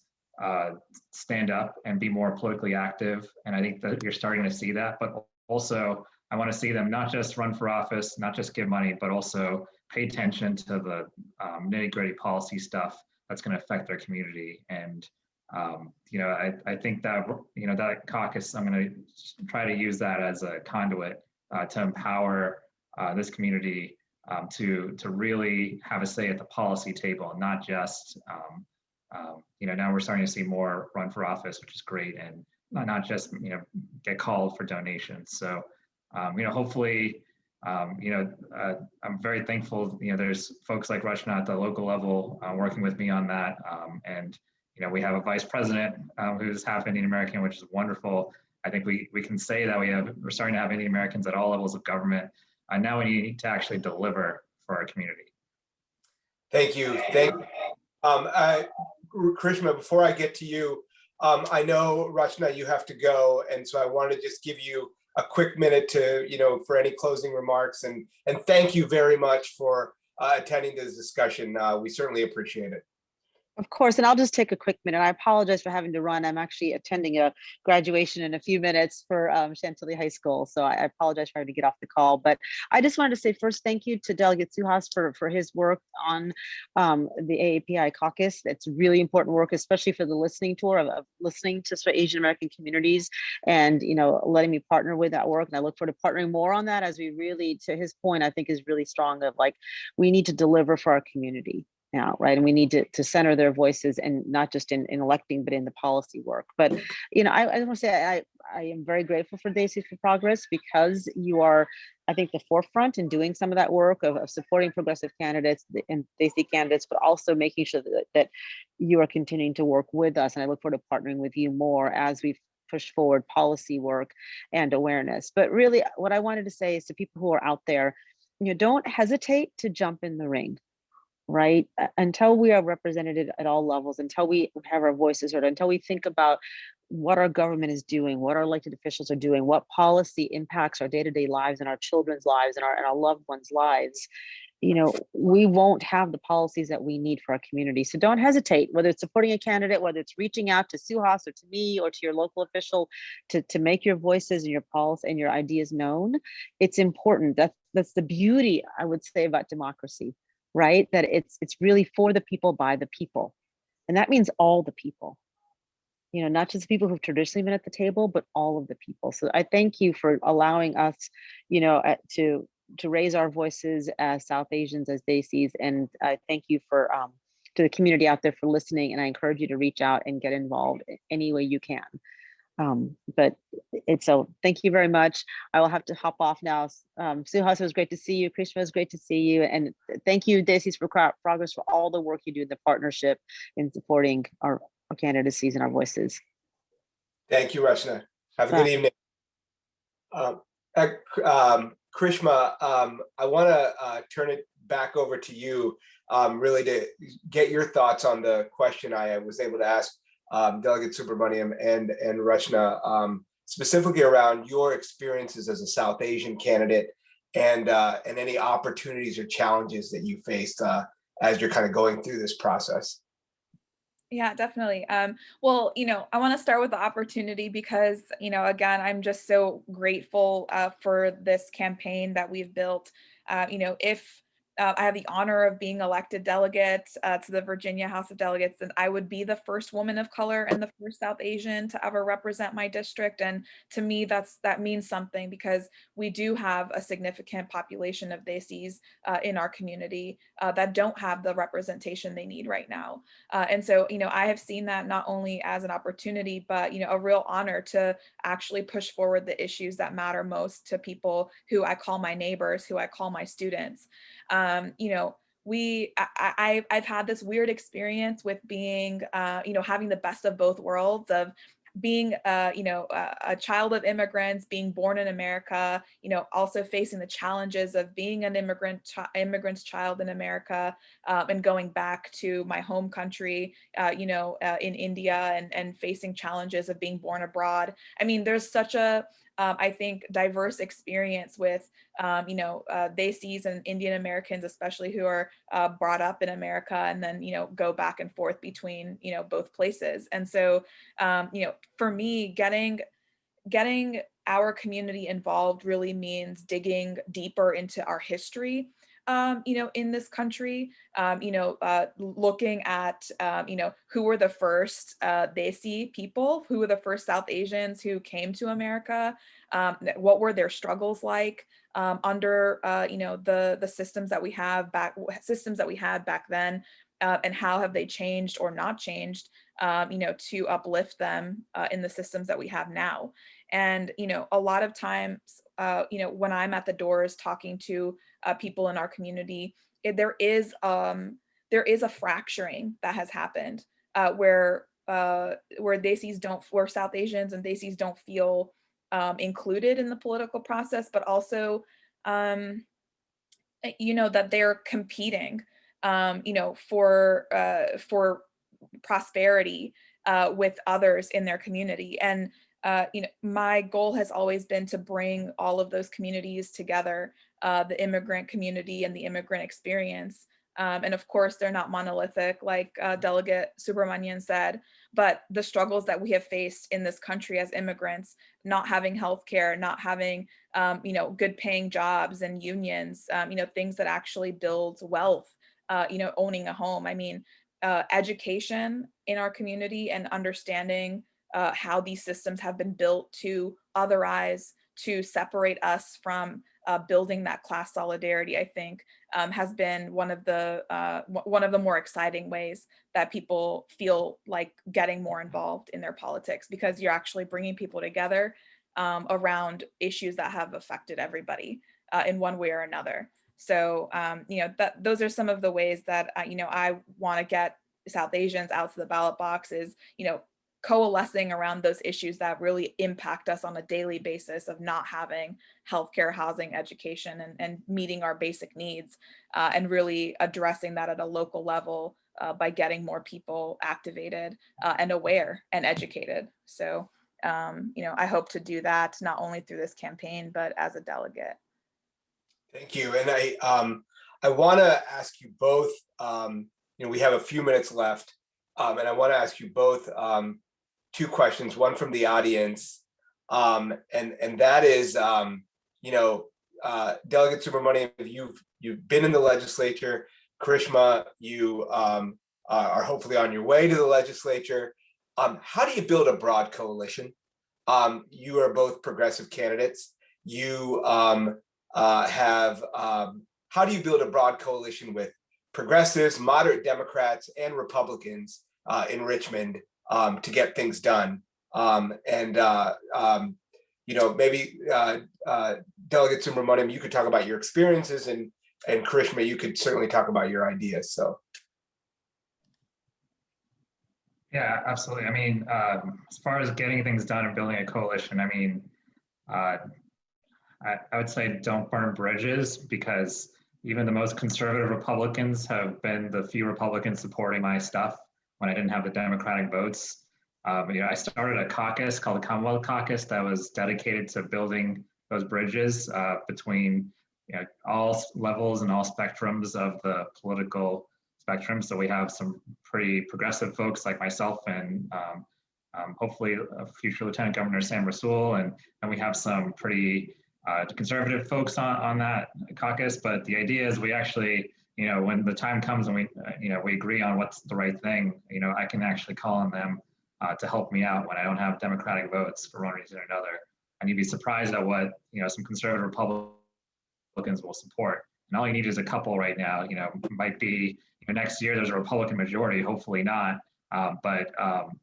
stand up and be more politically active. And I think that you're starting to see that, but also I want to see them not just run for office, not just give money, but also pay attention to the nitty-gritty policy stuff that's going to affect their community. And I think that that caucus, I'm going to try to use that as a conduit to empower this community to really have a say at the policy table, not just now we're starting to see more run for office, which is great, and not just get called for donations. So hopefully I'm very thankful. There's folks like Rachna at the local level working with me on that, and we have a vice president who's half Indian American, which is wonderful. I think we can say that we're starting to have Indian Americans at all levels of government. Now we need to actually deliver for our community. Thank you. Karishma, before I get to you, I know, Rachna, you have to go, and so I want to just give you a quick minute to, for any closing remarks, and thank you very much for attending this discussion. We certainly appreciate it. Of course, and I'll just take a quick minute. I apologize for having to run. I'm actually attending a graduation in a few minutes for Chantilly High School, so I apologize for having to get off the call. But I just wanted to say first, thank you to Delegate Suhas for his work on the AAPI caucus. It's really important work, especially for the listening tour of listening to Asian American communities, and letting me partner with that work. And I look forward to partnering more on that as we really, to his point, I think is really strong of like, we need to deliver for our community now, right? And we need to center their voices, and not just in electing, but in the policy work. But I want to say I am very grateful for Desis for Progress, because you are, I think, the forefront in doing some of that work of supporting progressive candidates and Desis candidates, but also making sure that you are continuing to work with us. And I look forward to partnering with you more as we push forward policy work and awareness. But really, what I wanted to say is to people who are out there, don't hesitate to jump in the ring. Right? Until we are represented at all levels, until we have our voices heard, until we think about what our government is doing, what our elected officials are doing, what policy impacts our day-to-day lives and our children's lives and our loved ones' lives, we won't have the policies that we need for our community. So don't hesitate, whether it's supporting a candidate, whether it's reaching out to Suhas or to me or to your local official to make your voices and your policy and your ideas known. It's important. That's the beauty, I would say, about democracy. Right? That it's really for the people, by the people. And that means all the people, not just the people who've traditionally been at the table, but all of the people. So I thank you for allowing us, to raise our voices as South Asians, as Desis. And I thank you for to the community out there for listening. And I encourage you to reach out and get involved any way you can. So thank you very much. I will have to hop off now. Suhas, it was great to see you. Karishma, it was great to see you. And thank you, Desis for Progress, for all the work you do in the partnership in supporting our candidacies and our voices. Thank you, Rachna. Have a good evening. Karishma, I want to turn it back over to you, really to get your thoughts on the question I was able to ask Delegate Subramanyam and Rachna, specifically around your experiences as a South Asian candidate, and any opportunities or challenges that you faced as you're kind of going through this process. Yeah, definitely. Well, I want to start with the opportunity because, again, I'm just so grateful for this campaign that we've built. If I have the honor of being elected delegate to the Virginia House of Delegates, and I would be the first woman of color and the first South Asian to ever represent my district. And to me, that means something, because we do have a significant population of Desis in our community that don't have the representation they need right now. And so, I have seen that not only as an opportunity, but, a real honor to actually push forward the issues that matter most to people who I call my neighbors, who I call my students. I've had this weird experience with being, having the best of both worlds of being, a child of immigrants, being born in America, also facing the challenges of being an immigrant's child in America, and going back to my home country, in India, and facing challenges of being born abroad. I mean, there's such a, I think, diverse experience with, Desis and Indian Americans, especially, who are brought up in America and then, go back and forth between, both places. And so, for me, getting our community involved really means digging deeper into our history, in this country, looking at, who were the first Desi people, who were the first South Asians who came to America, what were their struggles like under, the systems that we had back then, and how have they changed or not changed, to uplift them in the systems that we have now. And, a lot of times, when I'm at the doors talking to people in our community, there is a fracturing that has happened where South Asians and Desis don't feel included in the political process, but also, that they're competing, for prosperity with others in their community. And my goal has always been to bring all of those communities together, the immigrant community and the immigrant experience. And of course, they're not monolithic, like Delegate Subramanyam said, but the struggles that we have faced in this country as immigrants, not having healthcare, not having, good paying jobs and unions, things that actually build wealth, owning a home. I mean, education in our community and understanding how these systems have been built to otherize, to separate us from building that class solidarity, I think, has been one of the more exciting ways that people feel like getting more involved in their politics, because you're actually bringing people together around issues that have affected everybody in one way or another. So, those are some of the ways that, I want to get South Asians out to the ballot box is, coalescing around those issues that really impact us on a daily basis of not having healthcare, housing, education, and meeting our basic needs, and really addressing that at a local level by getting more people activated and aware and educated. So, I hope to do that not only through this campaign, but as a delegate. Thank you. And I want to ask you both, we have a few minutes left, and I want to ask you both two questions, one from the audience, and that is, Delegate Subramanyam, you've been in the legislature. Karishma, you are hopefully on your way to the legislature. How do you build a broad coalition? You are both progressive candidates. You how do you build a broad coalition with progressives, moderate Democrats, and Republicans in Richmond to get things done? Maybe Delegate Subramanyam, you could talk about your experiences, and Karishma, you could certainly talk about your ideas. So. Yeah, absolutely. I mean, as far as getting things done and building a coalition, I mean, I would say don't burn bridges, because even the most conservative Republicans have been the few Republicans supporting my stuff when I didn't have the Democratic votes. I started a caucus called the Commonwealth Caucus that was dedicated to building those bridges between all levels and all spectrums of the political spectrum. So we have some pretty progressive folks like myself and hopefully a future Lieutenant Governor Sam Rasool, and we have some pretty conservative folks on that caucus. But the idea is we actually, when the time comes and we agree on what's the right thing, I can actually call on them to help me out when I don't have Democratic votes for one reason or another. And you'd be surprised at what some conservative Republicans will support. And all you need is a couple right now. Might be next year there's a Republican majority, hopefully not. But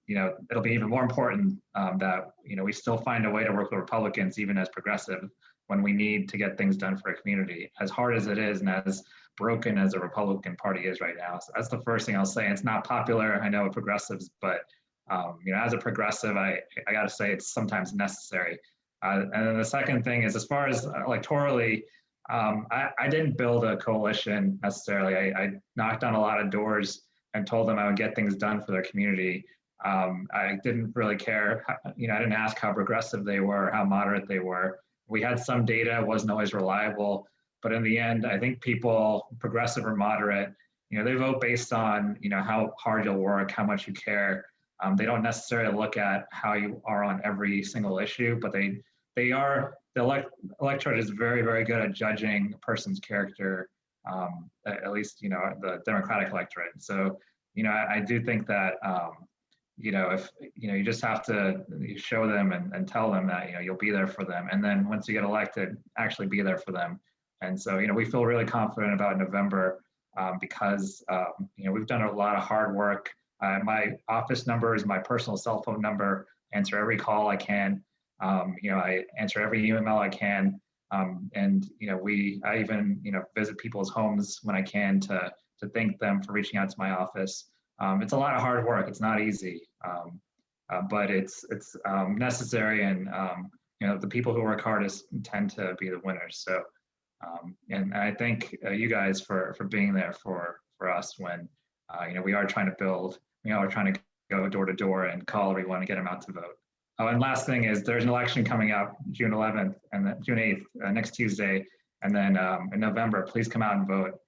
it'll be even more important that we still find a way to work with Republicans, even as progressive, when we need to get things done for a community, as hard as it is and as broken as the Republican Party is right now. So that's the first thing I'll say. It's not popular, I know, with progressives, but as a progressive, I got to say it's sometimes necessary. And then the second thing is, as far as electorally, I didn't build a coalition necessarily. I knocked on a lot of doors and told them I would get things done for their community. I didn't really care. I didn't ask how progressive they were, or how moderate they were. We had some data, it wasn't always reliable, but in the end, I think people, progressive or moderate, they vote based on how hard you'll work, how much you care. They don't necessarily look at how you are on every single issue, but the electorate is very, very good at judging a person's character, at least, the Democratic electorate. So, I do think that, if, you just have to show them and tell them that, you'll be there for them. And then once you get elected, actually be there for them. And so, we feel really confident about November because, we've done a lot of hard work. My office number is my personal cell phone number. Answer every call I can. I answer every email I can. And, I even, visit people's homes when I can to thank them for reaching out to my office. It's a lot of hard work. It's not easy, but it's necessary. And, the people who work hardest tend to be the winners. So, and I thank you guys for being there for us when, we are trying to build, we're trying to go door to door and call everyone and get them out to vote. Oh, and last thing is there's an election coming up June 11th and then June 8th, next Tuesday. And then in November, please come out and vote.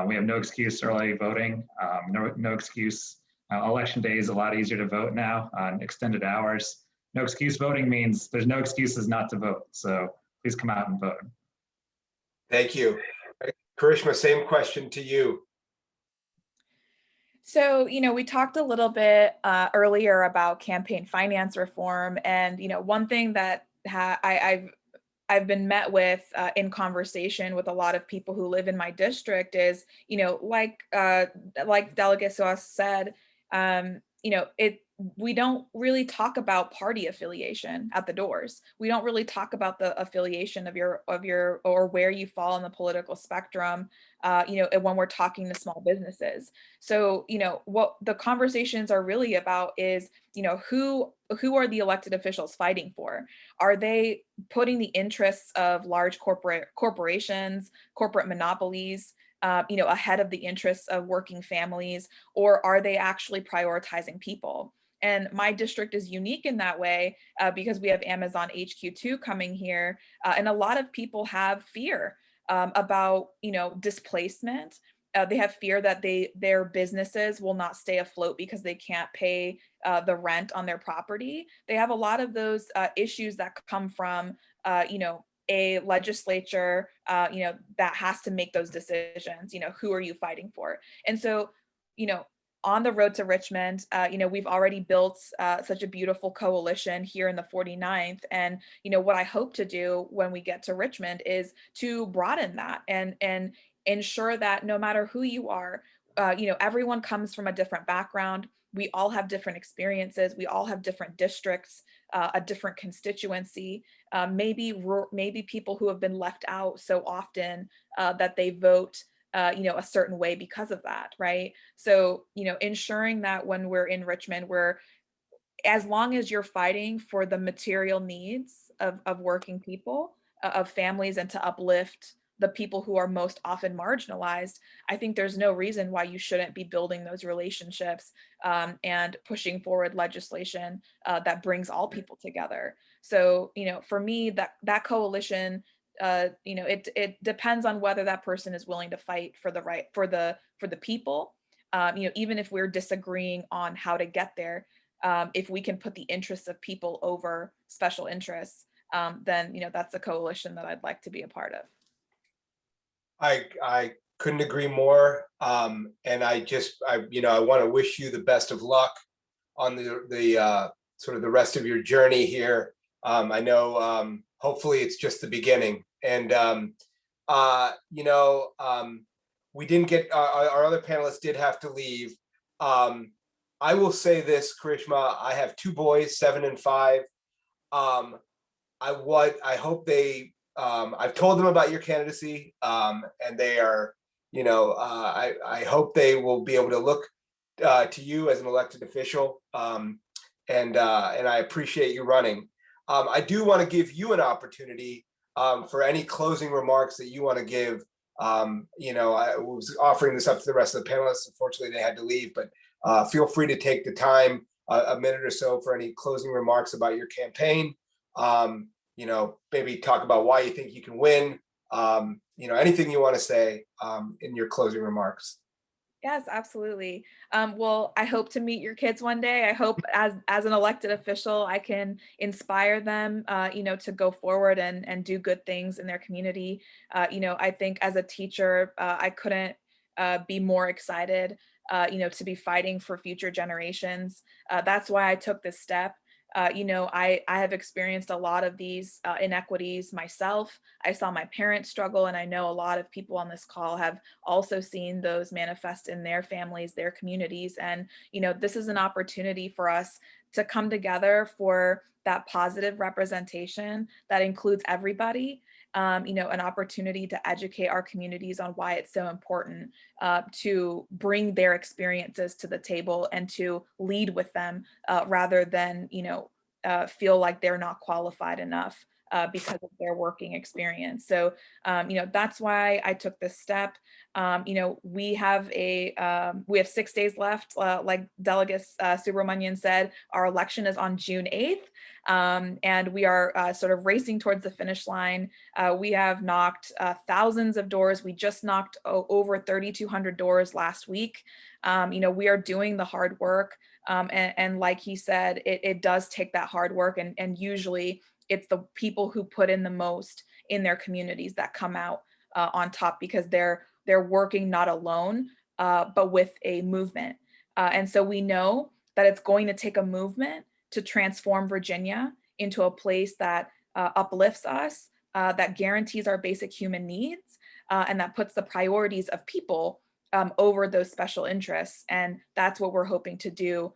We have no excuse early voting, no excuse. Election day is a lot easier to vote now on extended hours. No excuse voting means there's no excuses not to vote. So please come out and vote. Thank you. Karishma, same question to you. So, we talked a little bit earlier about campaign finance reform. And, one thing that I've been met with in conversation with a lot of people who live in my district is, like Delegate Suhas said, we don't really talk about party affiliation at the doors. We don't really talk about the affiliation of your or where you fall on the political spectrum, when we're talking to small businesses. So, what the conversations are really about is, who are the elected officials fighting for? Are they putting the interests of large corporations, corporate monopolies, ahead of the interests of working families, or are they actually prioritizing people? And my district is unique in that way because we have Amazon HQ2 coming here, and a lot of people have fear about, displacement. They have fear that their businesses will not stay afloat because they can't pay the rent on their property. They have a lot of those issues that come from, a legislature, that has to make those decisions. Who are you fighting for? And so, on the road to Richmond, we've already built such a beautiful coalition here in the 49th. And, what I hope to do when we get to Richmond is to broaden that and ensure that no matter who you are, everyone comes from a different background. We all have different experiences. We all have different districts, a different constituency, maybe people who have been left out so often that they vote a certain way because of that, right? So, ensuring that when we're in Richmond, as long as you're fighting for the material needs of working people, of families, and to uplift the people who are most often marginalized, I think there's no reason why you shouldn't be building those relationships and pushing forward legislation that brings all people together. So, for me, that coalition, it depends on whether that person is willing to fight for the people. Even if we're disagreeing on how to get there, if we can put the interests of people over special interests, then that's a coalition that I'd like to be a part of. I couldn't agree more. And I want to wish you the best of luck on the sort of the rest of your journey here. I know hopefully it's just the beginning. And we didn't get our other panelists did have to leave. I will say this, Karishma, I have 2 boys, 7 and 5. I hope they I've told them about your candidacy, and they are, I hope they will be able to look to you as an elected official, and I appreciate you running. I do want to give you an opportunity for any closing remarks that you want to give. I was offering this up to the rest of the panelists. Unfortunately, they had to leave, but feel free to take the time, a minute or so, for any closing remarks about your campaign. Maybe talk about why you think you can win. Anything you want to say in your closing remarks. Yes, absolutely. Well, I hope to meet your kids one day. I hope as an elected official, I can inspire them, to go forward and do good things in their community. I think as a teacher, I couldn't be more excited, to be fighting for future generations. That's why I took this step. I have experienced a lot of these inequities myself. I saw my parents struggle, and I know a lot of people on this call have also seen those manifest in their families, their communities. And, this is an opportunity for us to come together for that positive representation that includes everybody. An opportunity to educate our communities on why it's so important to bring their experiences to the table and to lead with them rather than, feel like they're not qualified enough because of their working experience. So, that's why I took this step. We have 6 days left. Like Delegate Subramanyam said, our election is on June 8th. And we are sort of racing towards the finish line. We have knocked thousands of doors. We just knocked over 3,200 doors last week. We are doing the hard work. And like he said, it does take that hard work. And usually it's the people who put in the most in their communities that come out on top, because they're working not alone, but with a movement. And so we know that it's going to take a movement to transform Virginia into a place that uplifts us, that guarantees our basic human needs, and that puts the priorities of people over those special interests. And that's what we're hoping to do.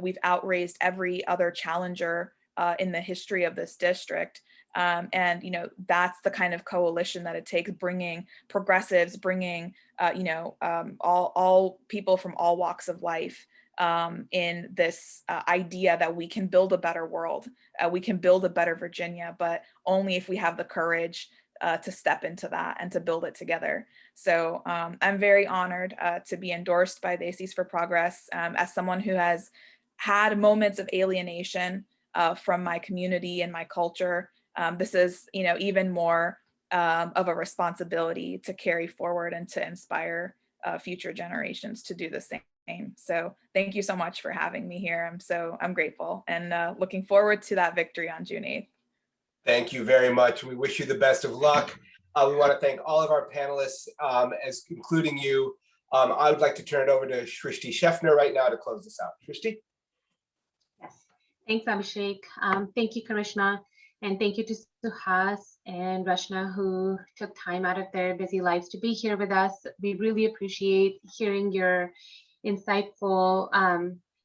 We've outraised every other challenger in the history of this district. And that's the kind of coalition that it takes, bringing progressives, bringing all people from all walks of life in this idea that we can build a better world, we can build a better Virginia, but only if we have the courage to step into that and to build it together. So I'm very honored to be endorsed by Desis for Progress as someone who has had moments of alienation from my community and my culture. This is, even more of a responsibility to carry forward and to inspire future generations to do the same. So thank you so much for having me here. I'm grateful and looking forward to that victory on June 8th. Thank you very much. We wish you the best of luck. We want to thank all of our panelists, including you. I would like to turn it over to Shrishti Shefner right now to close this out. Shrishti? Yes, thanks, Abhisek. Thank you, Karishma, and thank you to Suhas and Rachna, who took time out of their busy lives to be here with us. We really appreciate hearing your insightful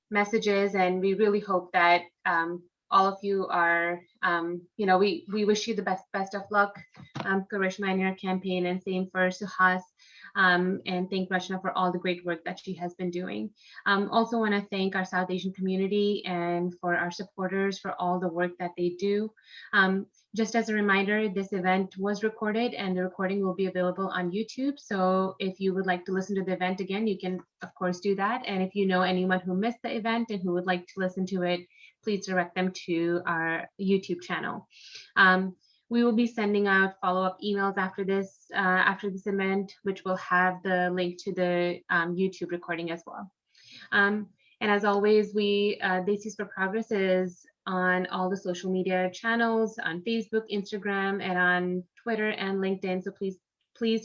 messages, and we really hope that all of you are, we wish you the best of luck, Karishma, in your campaign, and same for Suhas. And thank Rachna for all the great work that she has been doing. Also want to thank our South Asian community and for our supporters for all the work that they do. Just as a reminder, this event was recorded and the recording will be available on YouTube. So if you would like to listen to the event again, you can of course do that. And if you know anyone who missed the event and who would like to listen to it, please direct them to our YouTube channel. We will be sending out follow-up emails after this event, which will have the link to the YouTube recording as well. And as always, Desis for Progress is on all the social media channels, on Facebook, Instagram, and on Twitter and LinkedIn. So please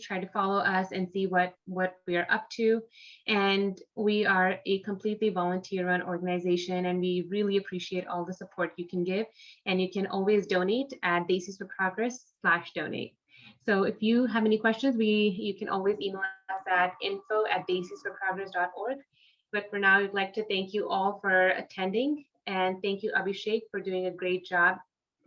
try to follow us and see what we are up to. And we are a completely volunteer-run organization, and we really appreciate all the support you can give. And you can always donate at desisforprogress.com/donate. So if you have any questions, you can always email us at info@desisforprogress.org. But for now, I'd like to thank you all for attending, and thank you, Abhisek, for doing a great job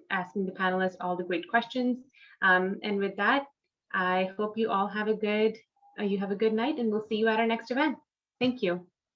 asking the panelists all the great questions. And with that, I hope you all have a good night, and we'll see you at our next event. Thank you.